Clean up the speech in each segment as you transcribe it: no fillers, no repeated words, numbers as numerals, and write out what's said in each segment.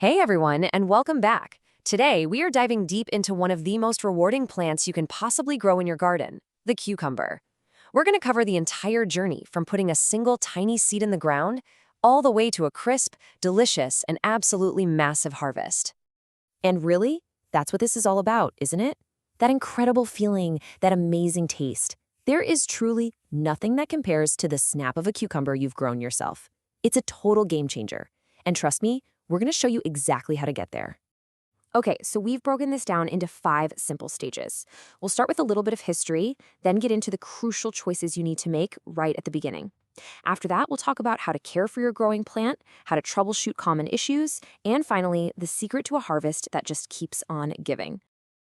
Hey everyone, and welcome back. Today, we are diving deep into one of the most rewarding plants you can possibly grow in your garden, the cucumber. We're going to cover the entire journey from putting a single tiny seed in the ground all the way to a crisp, delicious, and absolutely massive harvest. And really, that's what this is all about, isn't it? That incredible feeling, that amazing taste. There is truly nothing that compares to the snap of a cucumber you've grown yourself. It's a total game changer. And trust me, we're going to show you exactly how to get there. Okay, so we've broken this down into 5 simple stages. We'll start with a little bit of history, then get into the crucial choices you need to make right at the beginning. After that, we'll talk about how to care for your growing plant, how to troubleshoot common issues, and finally, the secret to a harvest that just keeps on giving.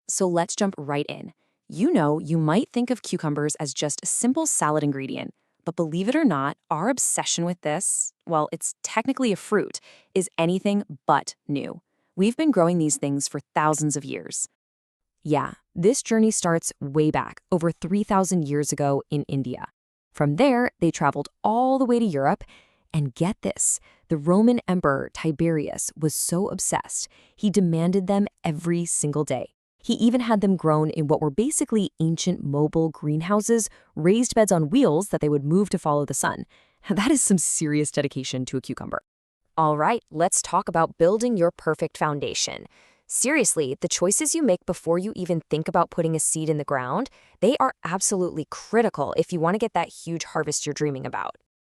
So let's jump right in. You might think of cucumbers as just a simple salad ingredient, but believe it or not, our obsession with this, well, it's technically a fruit, is anything but new. We've been growing these things for thousands of years. Yeah, this journey starts way back, over 3,000 years ago in India. From there, they traveled all the way to Europe, and get this, the Roman Emperor Tiberius was so obsessed, he demanded them every single day. He even had them grown in what were basically ancient mobile greenhouses, raised beds on wheels that they would move to follow the sun. That is some serious dedication to a cucumber. All right, let's talk about building your perfect foundation. Seriously, the choices you make before you even think about putting a seed in the ground, they are absolutely critical if you want to get that huge harvest you're dreaming about.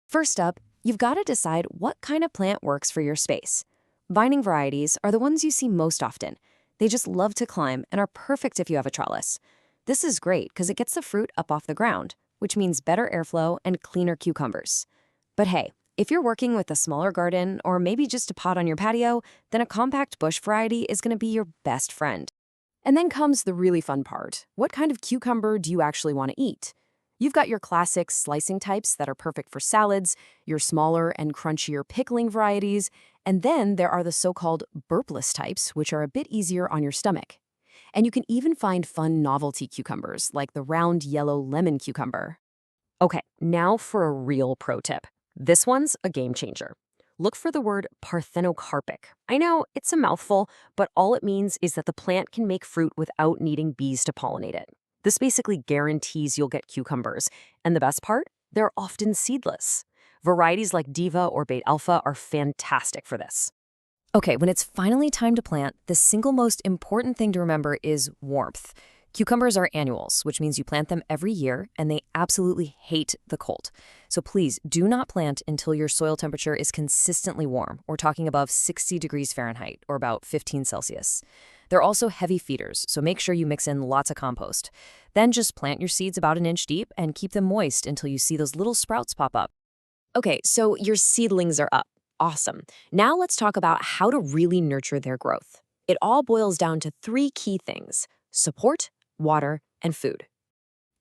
First up, you've got to decide what kind of plant works for your space. Vining varieties are the ones you see most often. They just love to climb and are perfect if you have a trellis. This is great because it gets the fruit up off the ground, which means better airflow and cleaner cucumbers. But hey, if you're working with a smaller garden or maybe just a pot on your patio, then a compact bush variety is going to be your best friend. And then comes the really fun part. What kind of cucumber do you actually want to eat? You've got your classic slicing types that are perfect for salads, your smaller and crunchier pickling varieties, and then there are the so-called burpless types, which are a bit easier on your stomach. And you can even find fun novelty cucumbers, like the round yellow lemon cucumber. Okay, now for a real pro tip. This one's a game changer. Look for the word parthenocarpic. I know, it's a mouthful, but all it means is that the plant can make fruit without needing bees to pollinate it. This basically guarantees you'll get cucumbers. And the best part? They're often seedless. Varieties like Diva or Beta Alpha are fantastic for this. Okay, when it's finally time to plant, the single most important thing to remember is warmth. Cucumbers are annuals, which means you plant them every year, and they absolutely hate the cold. So please do not plant until your soil temperature is consistently warm. We're talking above 60 degrees Fahrenheit, or about 15 Celsius. They're also heavy feeders, so make sure you mix in lots of compost. Then just plant your seeds about an inch deep and keep them moist until you see those little sprouts pop up. Okay, so your seedlings are up. Awesome. Now let's talk about how to really nurture their growth. It all boils down to 3 key things: support, water, and food.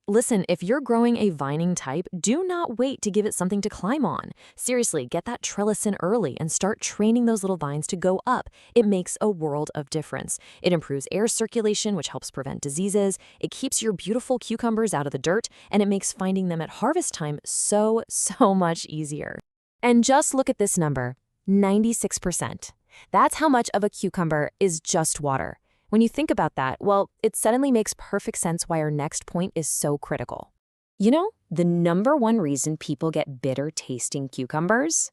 Listen, if you're growing a vining type, do not wait to give it something to climb on. Seriously, get that trellis in early and start training those little vines to go up. It makes a world of difference. It improves air circulation, which helps prevent diseases. It keeps your beautiful cucumbers out of the dirt, and it makes finding them at harvest time so much easier. And just look at this number, 96%. That's how much of a cucumber is just water. When you think about that, well, it suddenly makes perfect sense why our next point is so critical. You know, the number one reason people get bitter tasting cucumbers?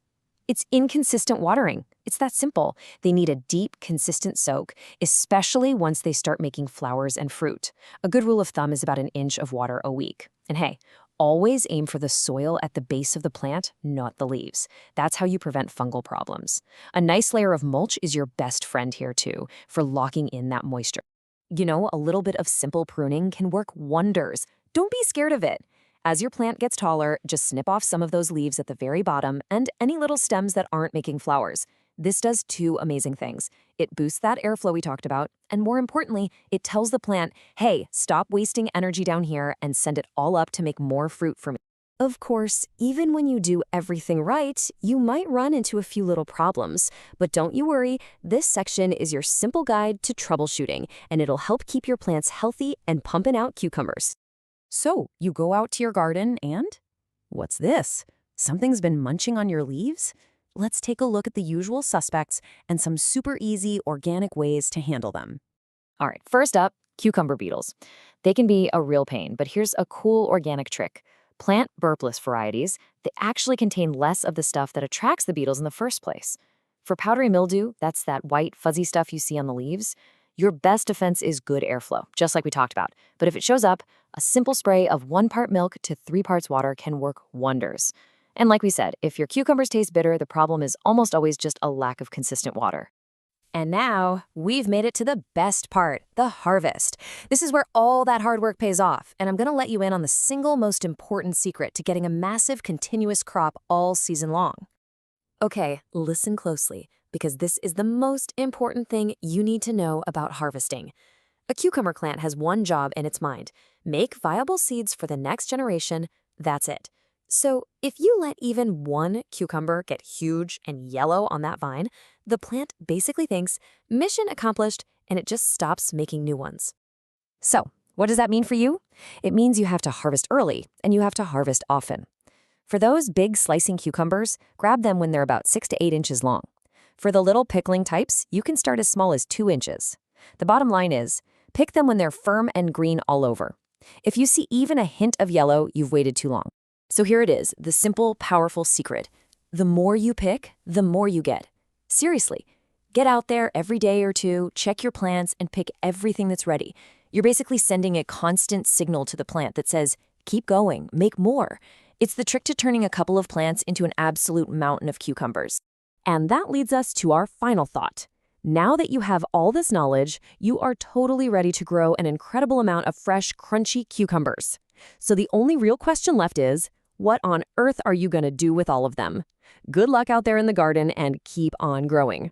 It's inconsistent watering. It's that simple. They need a deep, consistent soak, especially once they start making flowers and fruit. A good rule of thumb is about an inch of water a week. And hey, always aim for the soil at the base of the plant, not the leaves. That's how you prevent fungal problems. A nice layer of mulch is your best friend here too, for locking in that moisture. You know, a little bit of simple pruning can work wonders. Don't be scared of it. As your plant gets taller, just snip off some of those leaves at the very bottom and any little stems that aren't making flowers. This does 2 amazing things. It boosts that airflow we talked about, and more importantly, it tells the plant, hey, stop wasting energy down here and send it all up to make more fruit for me. Of course, even when you do everything right, you might run into a few little problems. But don't you worry, this section is your simple guide to troubleshooting, and it'll help keep your plants healthy and pumping out cucumbers. So, you go out to your garden and? What's this? Something's been munching on your leaves? let's take a look at the usual suspects and some super easy organic ways to handle them. All right, first up, cucumber beetles. They can be a real pain, but here's a cool organic trick. Plant burpless varieties. They actually contain less of the stuff that attracts the beetles in the first place. For powdery mildew, that's that white, fuzzy stuff you see on the leaves, your best defense is good airflow, just like we talked about. But if it shows up, a simple spray of 1 part milk to 3 parts water can work wonders. And like we said, if your cucumbers taste bitter, the problem is almost always just a lack of consistent water. And now, we've made it to the best part, the harvest. This is where all that hard work pays off, and I'm going to let you in on the single most important secret to getting a massive, continuous crop all season long. Okay, listen closely, because this is the most important thing you need to know about harvesting. A cucumber plant has one job in its mind: make viable seeds for the next generation. That's it. So if you let even one cucumber get huge and yellow on that vine, the plant basically thinks, mission accomplished, and it just stops making new ones. So what does that mean for you? It means you have to harvest early, and you have to harvest often. For those big slicing cucumbers, grab them when they're about 6 to 8 inches long. For the little pickling types, you can start as small as 2 inches. The bottom line is, pick them when they're firm and green all over. If you see even a hint of yellow, you've waited too long. So here it is, the simple, powerful secret. The more you pick, the more you get. Seriously, get out there every day or two, check your plants, and pick everything that's ready. You're basically sending a constant signal to the plant that says, keep going, make more. It's the trick to turning a couple of plants into an absolute mountain of cucumbers. And that leads us to our final thought. Now that you have all this knowledge, you are totally ready to grow an incredible amount of fresh, crunchy cucumbers. So the only real question left is, what on earth are you going to do with all of them? Good luck out there in the garden and keep on growing.